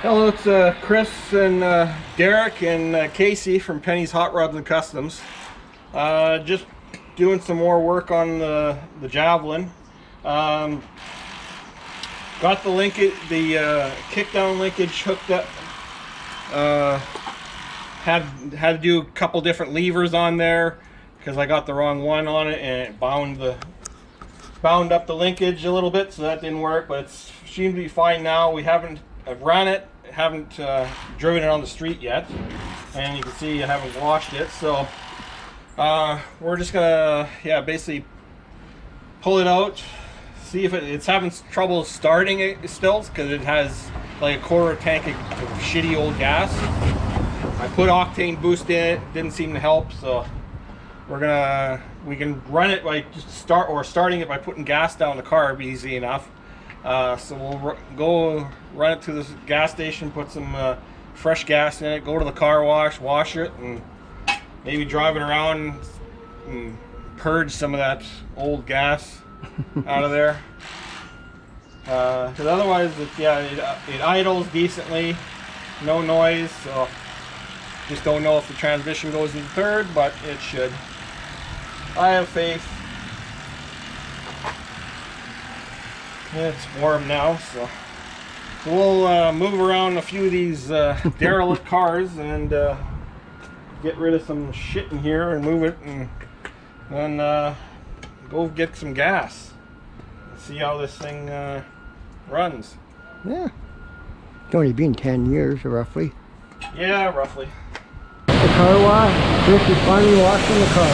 Hello, it's Chris and Derek and Casey from Penny's Hot Rods and Customs. Just doing some more work on the Javelin. Got the linkage, the kickdown linkage hooked up. Had to do a couple different levers on there because I got the wrong one on it, and it bound up the linkage a little bit, so that didn't work. But it seems to be fine now. I've run it, haven't driven it on the street yet, and you can see I haven't washed it. So we're just gonna basically pull it out, see if it's having trouble starting it still, because it has like a quarter tank of shitty old gas. I put octane boost in it, didn't seem to help, so we can run it by just starting it by putting gas down the carb easy enough. So we'll go run it to this gas station, put some fresh gas in it, go to the car wash it, and maybe drive it around and purge some of that old gas out of there. Because otherwise, it idles decently, no noise. So just don't know if the transmission goes into third, but it should. I have faith. It's warm now, so we'll move around a few of these derelict cars and get rid of some shit in here and move it, and then go get some gas and see how this thing runs. Yeah, it's only been 10 years roughly. Yeah, roughly. The car wash, Chris is finally washing the car.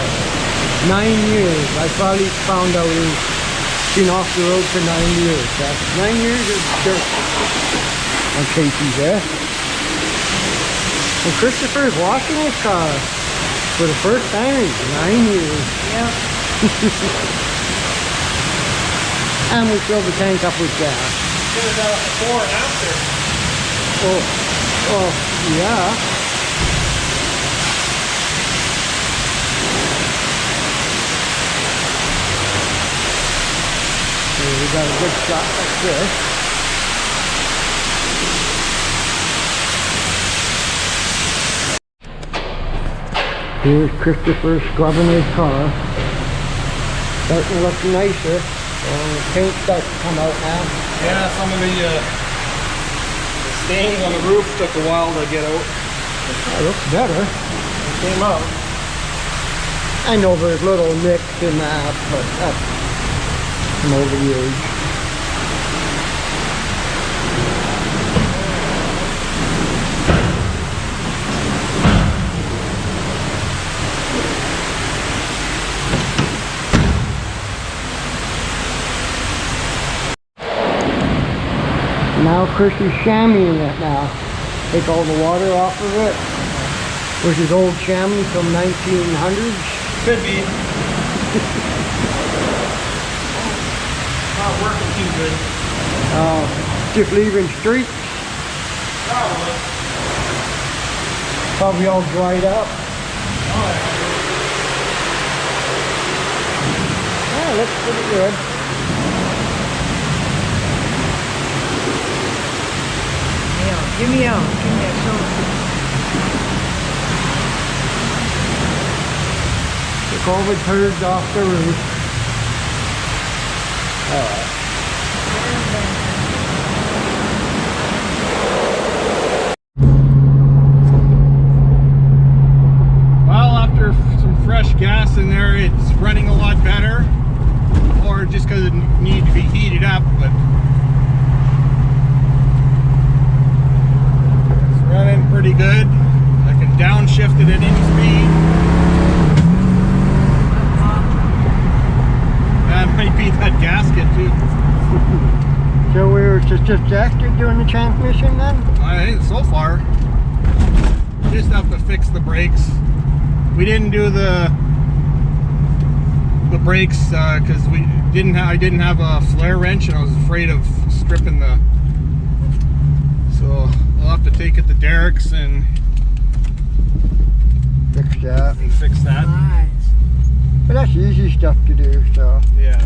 9 years. I finally found out he's been off the road for 9 years. That's 9 years of dirt on Casey's there. And Christopher is washing his car for the first time in 9 years. Yeah. And we filled the tank up with gas. Get it out before and after. Oh, yeah. We got a good shot like this. Here's Christopher scrubbing his car. Starting to look nicer. The paint starts to come out now. Yeah, some of the stains on the roof took a while to get out. It looks better. It came out. I know there's little nicks in that, but that's over the age. Now Chris is chamoising it now. Take all the water off of it. Which is old chamois from 1900s. Could be. Not working too good. Just leaving streaks. Probably. Probably all dried up. Oh, yeah, looks pretty good. Give me out. Give me a soda. Took all the turds off the roof. Alright. Well, after some fresh gas in there, it's running a lot better. Or just because it needs to be heated up, but it's running pretty good. I can downshift it at any speed. That might be that gasket too. So we were just after doing the transmission then? I think so far. Just have to fix the brakes. We didn't do the brakes because I didn't have a flare wrench, and I was afraid of stripping the. So I'll have to take it to Derek's and fix that. Nice. But that's easy stuff to do, so. Yeah.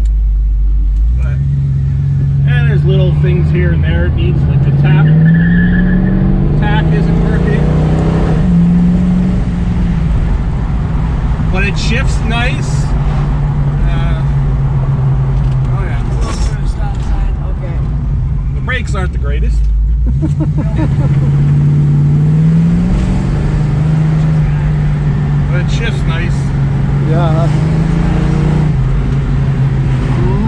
But, and there's little things here and there it needs, like the tap. It shifts nice. Oh yeah. Stop sign. Okay. The brakes aren't the greatest. But it shifts nice. Yeah.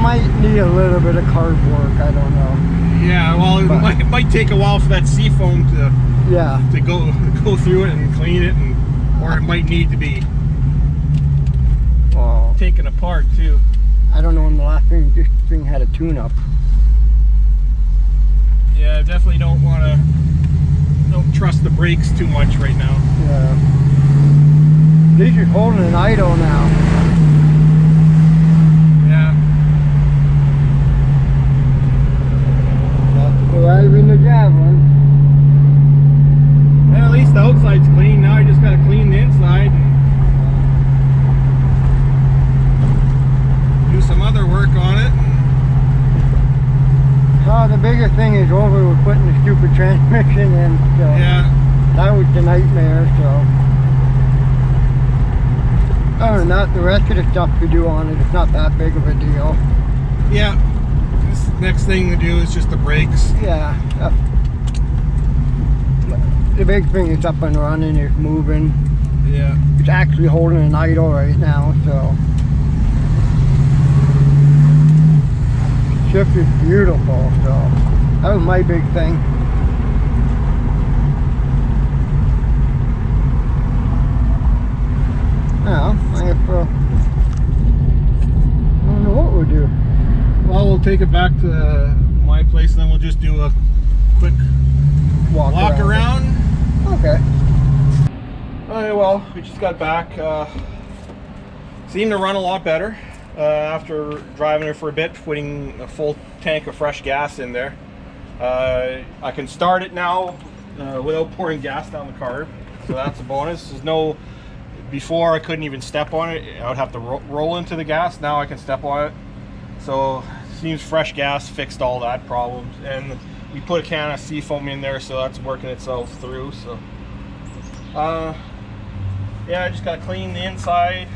Might need a little bit of carb work. I don't know. Yeah, well, it might take a while for that seafoam to go through it and clean it, or it might need to be taken apart too. I don't know when the last thing this thing had a tune-up. Yeah, I definitely don't trust the brakes too much right now. Yeah. These are holding an idle now. Yeah. Arriving the Javelin. Well, at least the outside's clean. Now I just gotta clean the inside and do some other work on it. Oh, the biggest thing is over with putting the stupid transmission in. So Yeah. that was the nightmare. So other than that, the rest of the stuff we do on it, it's not that big of a deal. Yeah. This next thing to do is just the brakes. Yeah. The big thing is up and running, it's moving. Yeah. It's actually holding an idle right now, so. Shift is beautiful, so that was my big thing. Now, I don't know what we'll do. Well, we'll take it back to my place and then we'll just do a quick walk around. Okay. Okay, well, we just got back. Seemed to run a lot better after driving it for a bit, putting a full tank of fresh gas in there. I can start it now without pouring gas down the carb, so that's a bonus. There's no, before I couldn't even step on it. I would have to roll into the gas. Now I can step on it. So seems fresh gas fixed all that problems, and we put a can of seafoam in there, so that's working itself through. So yeah, I just gotta clean the inside.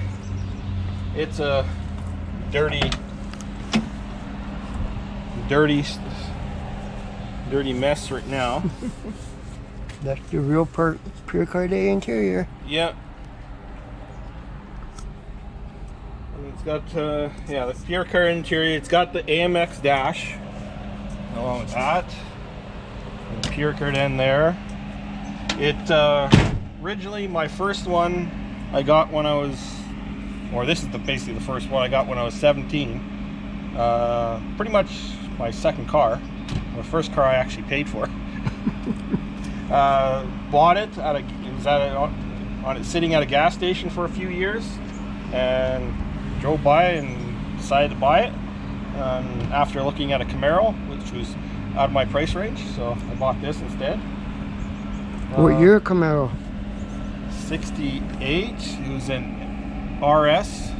It's a dirty mess right now. That's the real Pier Cardin interior. Yep. It's got yeah, the Pier Cardin interior. It's got the AMX dash along with that, and Pier Cardin there. It originally, my first one I got when I was, or this is basically the first one I got when I was 17. Pretty much my second car. The first car I actually paid for. Bought it at sitting at a gas station for a few years, and drove by and decided to buy it. After looking at a Camaro, which was out of my price range, so I bought this instead. What year Camaro? 68. It was an RS.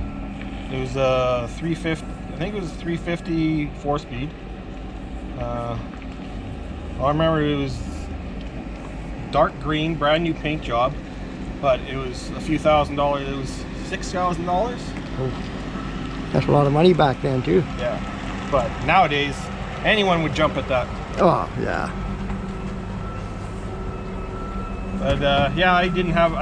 It was a 350. I think it was a 350 4-speed. I remember it was dark green, brand new paint job, but it was a few $1,000s. It was $6,000. Oh, that's a lot of money back then too. Yeah, but nowadays anyone would jump at that. Oh yeah. But yeah, I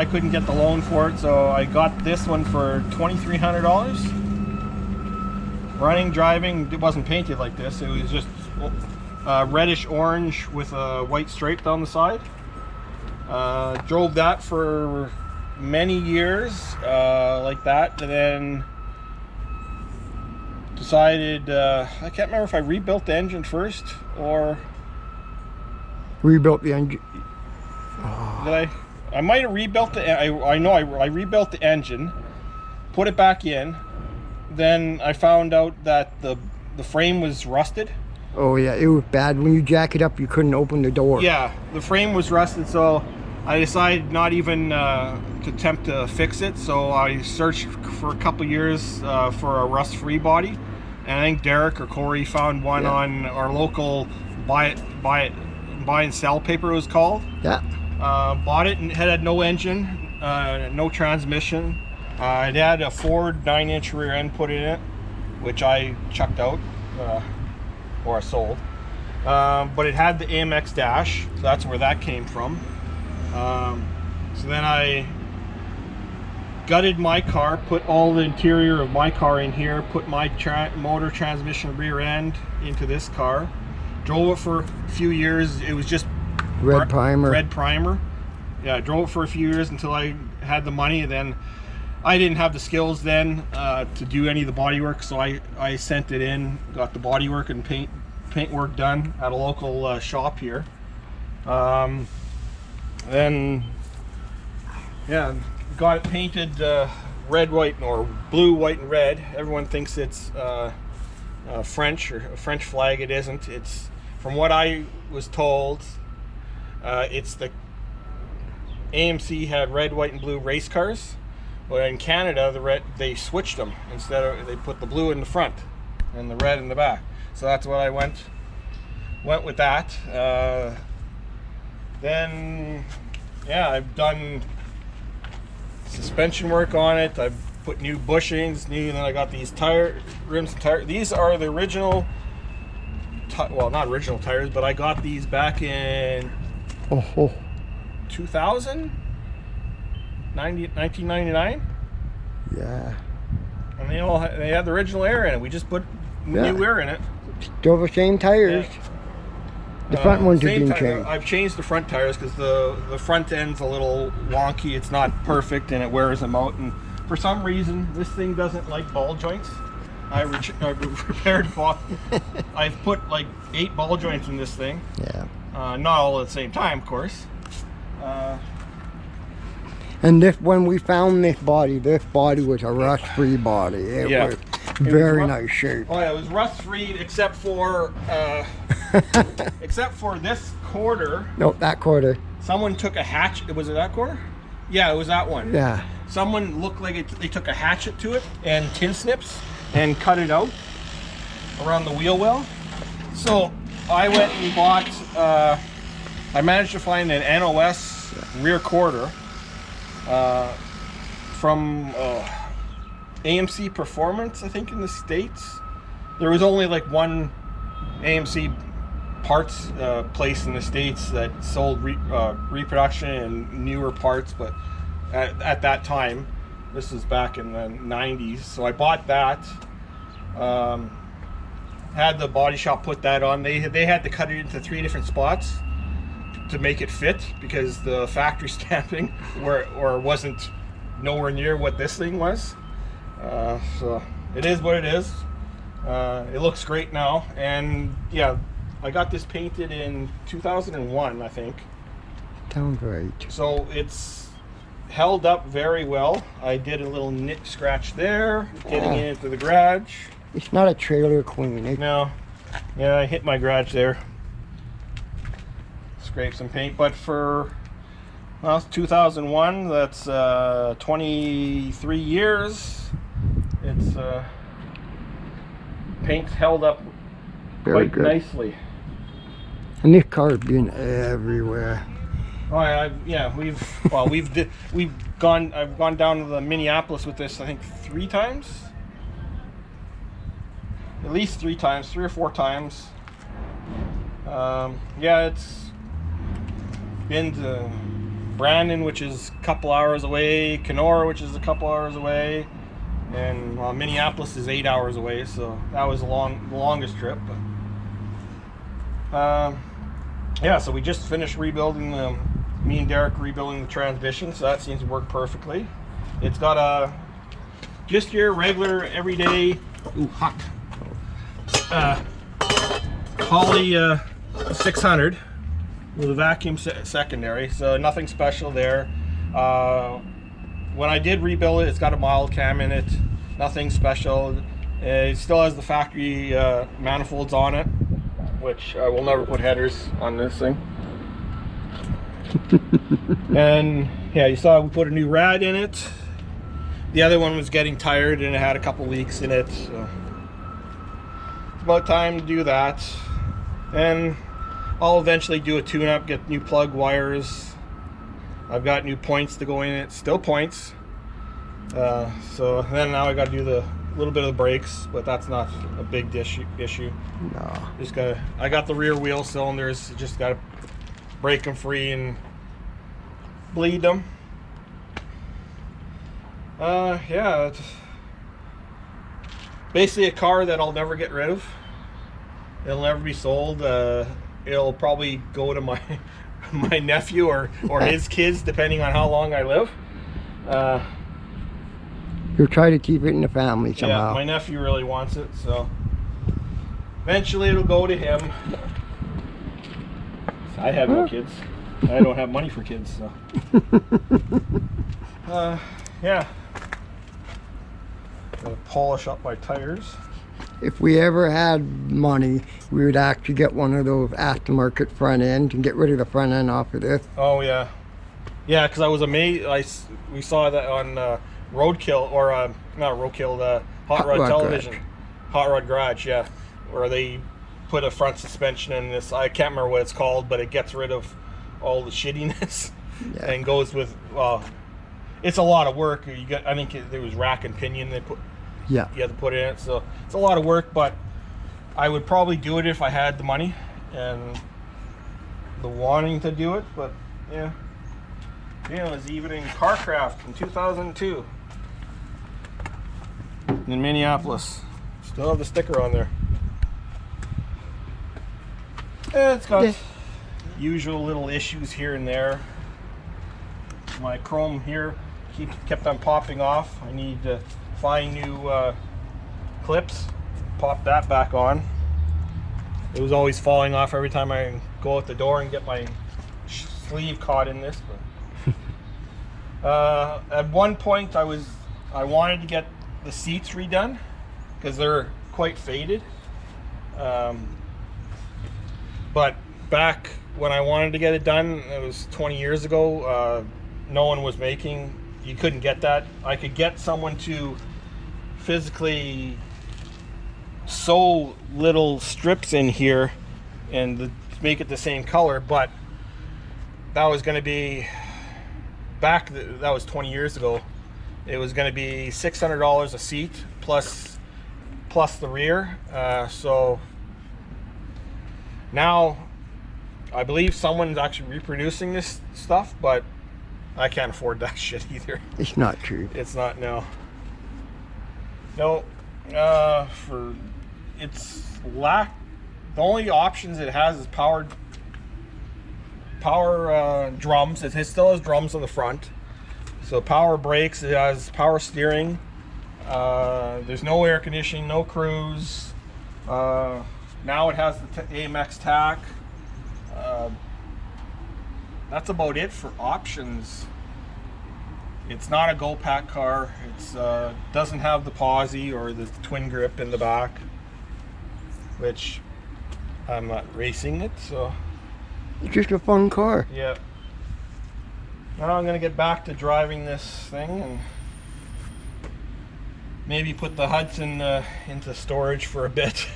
couldn't get the loan for it, so I got this one for $2,300. Running, driving, it wasn't painted like this. It was just reddish orange with a white stripe down the side. Drove that for many years like that, and then decided, I can't remember if I rebuilt the engine first or Rebuilt the engine. did I might have rebuilt the, I know I rebuilt the engine, put it back in, then I found out that the frame was rusted. Oh yeah, it was bad. When you jack it up, you couldn't open the door. Yeah, the frame was rusted, so I decided not even to attempt to fix it. So I searched for a couple years for a rust-free body, and I think Derek or Corey found one on our local buy and sell paper, it was called. Yeah. Bought it and it had no engine, no transmission. It had a Ford 9-inch rear end put in it, which I chucked out, or I sold. But it had the AMX dash, so that's where that came from. So then I gutted my car, put all the interior of my car in here, put my motor, transmission, rear end into this car. Drove it for a few years. It was just Red primer. Red primer. Yeah, I drove it for a few years until I had the money, and then I didn't have the skills then to do any of the body work, so I sent it in, got the body work and paint work done at a local shop here. Then, yeah, got it painted red, white, or blue, white, and red. Everyone thinks it's French, or a French flag. It isn't. It's, from what I was told, it's the AMC had red, white, and blue race cars. But in Canada, they switched them. Instead of, they put the blue in the front and the red in the back. So that's what I went with that. Then, yeah, I've done suspension work on it. I've put new bushings, and then I got these rims and tires. These are the original, well, not original tires, but I got these back in 2000. 1999. Yeah. And they had the original air in it. We just put new air in it. Still the same tires. Yeah. The front ones didn't change. I've changed the front tires because the front end's a little wonky. It's not perfect and it wears them out. And for some reason, this thing doesn't like ball joints. I repaired. I've put like 8 ball joints in this thing. Yeah. Not all at the same time, of course. And when we found this body was a rust-free body. It was very nice shape. Oh yeah, it was rust-free except for this quarter. No, that quarter. Someone took a hatchet. Was it that quarter? Yeah, it was that one. Yeah. Someone looked like they took a hatchet to it and tin snips and cut it out around the wheel well. So I went and bought. I managed to find an NOS rear quarter. From AMC Performance, I think, in the States. There was only like one AMC parts place in the States that sold reproduction and newer parts, but at that time, this was back in the 90s, so I bought that. Had the body shop put that on. They had to cut it into 3 different spots to make it fit, because the factory stamping wasn't nowhere near what this thing was. So it is what it is. It looks great now, and yeah, I got this painted in 2001, I think. Sounds right. So it's held up very well. I did a little nit scratch there, getting it into the garage. It's not a trailer queen. No. Yeah, I hit my garage there. Scrape some paint, but for, well, 2001, that's 23 years. It's paint's held up very quite good. Nicely. And this car's been everywhere. Oh yeah, I've gone down to the Minneapolis with this, I think 3 times. At least 3 times, 3 or 4 times. Yeah, it's been to Brandon, which is a couple hours away, Kenora, which is a couple hours away, and Minneapolis is 8 hours away, so that was the longest trip. But, yeah, so we just finished rebuilding me and Derek rebuilding the transmission, so that seems to work perfectly. It's got a just your regular everyday hot Holly 600 with a vacuum secondary, so nothing special there. When I did rebuild it, it's got a mild cam in it, nothing special. It still has the factory manifolds on it, which I will never put headers on this thing. And yeah, you saw we put a new rad in it. The other one was getting tired and it had a couple leaks in it, so it's about time to do that. And I'll eventually do a tune-up, get new plug wires. I've got new points to go in it, still points. So then now I got to do the little bit of the brakes, but that's not a big issue. No. Just gotta. I got the rear wheel cylinders. Just gotta break them free and bleed them. Yeah, it's basically a car that I'll never get rid of. It'll never be sold. It'll probably go to my my nephew or his kids, depending on how long I live. You'll try to keep it in the family somehow. Yeah, my nephew really wants it, so eventually it'll go to him. I have no kids. I don't have money for kids, so. Yeah. Gotta polish up my tires. If we ever had money, we would actually get one of those aftermarket front ends and get rid of the front end off of this. Oh yeah, yeah. Because I was amazed. We saw that on Roadkill, or not Roadkill, Hot Rod Television, Garage. Hot Rod Garage. Yeah, where they put a front suspension in this. I can't remember what it's called, but it gets rid of all the shittiness and goes with. It's a lot of work. You got. I think there was rack and pinion they put. Yeah. You have to put in it, so it's a lot of work, but I would probably do it if I had the money and the wanting to do it. But yeah, it was even in Carcraft in 2002 in Minneapolis. Still have the sticker on there. It's got usual little issues here and there. My chrome here kept on popping off. I need to find new clips, pop that back on. It was always falling off every time I go out the door and get my sleeve caught in this. But at one point I wanted to get the seats redone because they're quite faded. But back when I wanted to get it done, it was 20 years ago. No one was making. You couldn't get that. I could get someone to physically sew little strips in here and make it the same color, but that was going to be that was 20 years ago. It was going to be $600 a seat plus the rear. So now I believe someone's actually reproducing this stuff, but I can't afford that shit either. It's not true. It's not, no. No, the only options it has is power drums. It still has drums on the front. So power brakes, it has power steering. There's no air conditioning, no cruise. Now it has the AMX tack. That's about it for options. It's not a Go Pack car. It's doesn't have the posi or the twin grip in the back, which I'm not racing it, so It's just a fun car. yeah. Now I'm gonna get back to driving this thing and maybe put the Hudson into storage for a bit.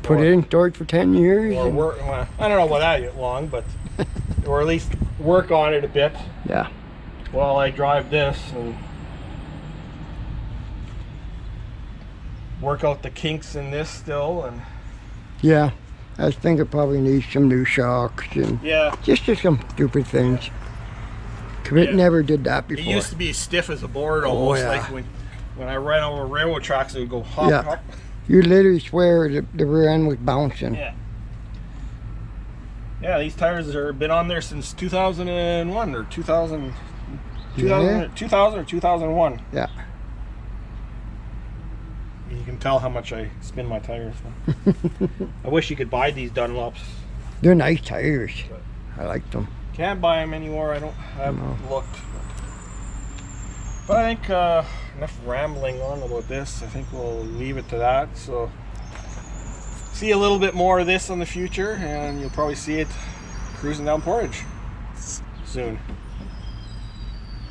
Put it in storage for 10 years. Or work. Well, I don't know about that long, but or at least work on it a bit. Yeah. While I drive this and work out the kinks in this still, and Yeah. I think it probably needs some new shocks and yeah, just some stupid things. 'Cause it never did that it before. used to be stiff as a board almost. yeah. Like when I ran over railroad tracks, it would go hop, Yeah. hop. You literally swear the rear end was bouncing. Yeah. Yeah, these tires have been on there since 2001 or 2000 or 2001. Yeah. You can tell how much I spin my tires. I wish you could buy these Dunlops. They're nice tires. I like them. Can't buy them anymore. I haven't looked. But I think enough rambling on about this. I think we'll leave it to that. So see a little bit more of this in the future, and you'll probably see it cruising down Portage soon.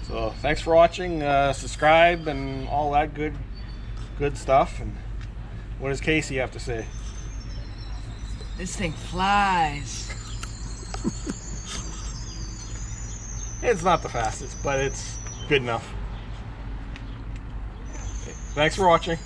So thanks for watching. Subscribe and all that good stuff. And what does Casey have to say? This thing flies. It's not the fastest, but it's good enough. Thanks for watching.